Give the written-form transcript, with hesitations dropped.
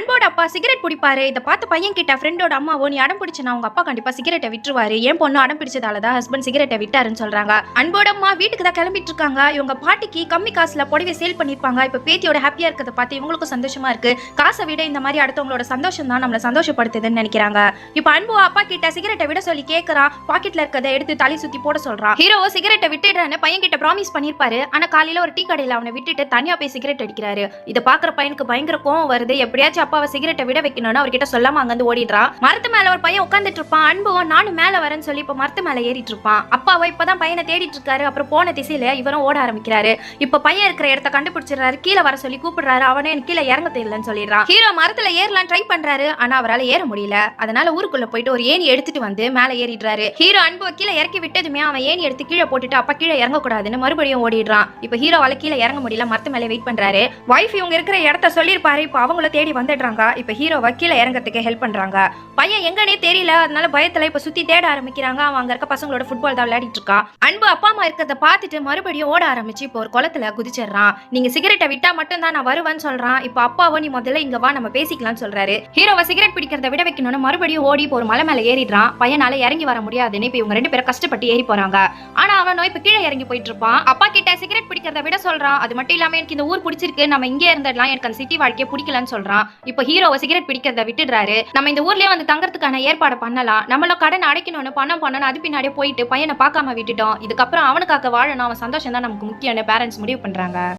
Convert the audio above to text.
அன்போட அப்பா சிகரெட் பிடிப்பாரு. இதை பார்த்து பையன் கிட்ட ஃப்ரெண்டோட அம்மாவோ நீ அடம் பிடிச்சனா உங்க அப்பா கண்டிப்பா சிகரெட்டை விட்டுருவாரு, ஏன் பொண்ணு அடம் பிடிச்சதால தான் ஹஸ்பண்ட் சிகரெட்டை விட்டாருன்னு சொல்றாங்க. அன்போட அம்மா வீட்டுக்கு தான் கிளம்பிட்டு இருக்காங்க. இவங்க பாட்டிக்கு கம்மி காசுல புடவை சேல் பண்ணிருப்பாங்க. இப்ப பேத்தியோட ஹாப்பியா இருக்கிறத பார்த்து இவங்களுக்கும் சந்தோஷமா இருக்கு. காசை விட இந்த மாதிரி அடுத்தவங்களோட சந்தோஷம் தான் நம்மள சந்தோஷப்படுத்துதுன்னு நினைக்கிறாங்க. இப்ப அன்பு அப்பா கிட்ட சிகரெட்டை விட சொல்லி கேட்கறான். பாக்கெட்ல இருக்கதை எடுத்து தலை சுத்தி போட சொல்றான். ஹீரோ சிகரெட்டை விட்டுடுறேன்னு பையன் கிட்ட ப்ராமிஸ் பண்ணிருப்பாரு. ஆனா காலையில ஒரு டீ கடையில அவனை விட்டுட்டு தனியா போய் சிகரெட் அடிக்கிறாரு. இதை பாக்குற பையனுக்கு பயங்கர கோவம் வருது. எப்படியாச்சும் அப்பாவை சிகரெட்டை விட வைக்கணும்னு அவர்கிட்ட சொல்லாம அங்கிருந்து ஓடிடுறான். மரத்து மேல ஒரு பையன் உட்காந்துட்டு இருப்பான். அன்பும் நானும் மேல வரேன்னு சொல்லி இப்ப மரத்து மேல ஏறிட்டு இருப்பான். அப்பாவை இப்பதான் பையனை தேடிட்டு இருக்காரு. அப்புறம் போன திசையில இவரும் ஓட ஆரம்பிக்கிறாரு. இப்ப பையன் இருக்கிற இடத்த கண்டுபிடிச்சிடறாரு. கீழே வர சொல்லி கூப்பிடுறாரு. அவனே கீழே இறங்க தெரியலன்னு சொல்லிடுறான். ஹீரோ மரத்துல ஏறலாம் ட்ரை பண்றாரு. ஆனா அவரால் ஏற முடியல. அதனால ஊருக்குள்ள போயிட்டு ஒரு ஏணி எடுத்துட்டு வந்து மேல ஏறிடுறாரு. ஹீரோ அன்பு கீழே இறக்கி விட்டதுமே அவன் ஏணி எடுத்து கீழே போட்டுட்டு அப்பா கீழே இறங்க கூடாதுன்னு மறுபடியும் ஓடிடுறான். இப்ப ஹீரோவால கீழே இறங்க முடியல. மரத்து மேல வெயிட் பண்றாரு. வைஃப் இவங்க இருக்கிற இடத்த சொல்லிருப்பாரு. இப்ப அவங்கள தேடி வந்துடுறாங்க. இப்ப ஹீரோவை கீழே இறங்கறதுக்கு ஹெல்ப் பண்றாங்க. பையன் எங்கனே தெரியல. அதனால பயத்துல இப்ப சுத்தி தேட ஆரம்பிக்கிறாங்க. அவன் அங்க இருக்க பசங்களோட ஃபுட்பால் தான் விளையாடிட்டு இருக்கான். அன்பு அப்பா அம்மா இருக்கிறத பார்த்துட்டு மறுபடியும் ஓட ஆரம்பிச்சு இப்போ ஒரு குளத்துல குதிச்சிடறான். நீங்க சிகரெட்டை விட்டா மட்டும் தான் நான் வருவேன்னு சொல்றான். இப்ப அப்பாவோ நீ முதல்ல இங்க வா நம்ம பேசிக்கலாம்னு சொல்றாரு. ஹீரோவை சிகரெட் பிடிக்கிறத விட வைக்கணும்னு மறுபடியும் ஓடி இப்போ ஒரு மலை மேல ஏறிடுறான். பையனால இறங்கி வர முடியாதுன்னு இப்ப இவங்க ரெண்டு பேரும் கஷ்டப்பட்டு ஏறி போறாங்க. ஆனா அவனோ இப்ப கீழே இறங்கி போயிட்டு இருப்பான். அப்பா கிட்ட சிகரெட் பிடிக்கிறத விட சொல்றான். அது மட்டும் இல்லாம எனக்கு இந்த ஊர் பிடிச்சிருக்கு, நம்ம இங்கே இருந்துடலாம், எனக்கு அந்த சிட்டி வாழ்க்கையை பிடிக்கலன்னு சொல்றான். இப்ப ஹீரோவை சிகரெட் பிடிக்கிறத விட்டுடுறாரு. நம்ம இந்த ஊர்லயே வந்து தங்கறதுக்கான ஏற்பாடு பண்ணலாம், நம்மள கடன் அடைக்கணும்னு பணம் பண்ணணும், அது பின்னாடியே போயிட்டு பையனை பார்க்காம விட்டுட்டோம். இதுக்கப்புறம் அவனுக்காக வாழணும், அவன் சந்தோஷம் தான் நமக்கு முக்கியம்னு பேரண்ட்ஸ் முடிவு பண்றாங்க.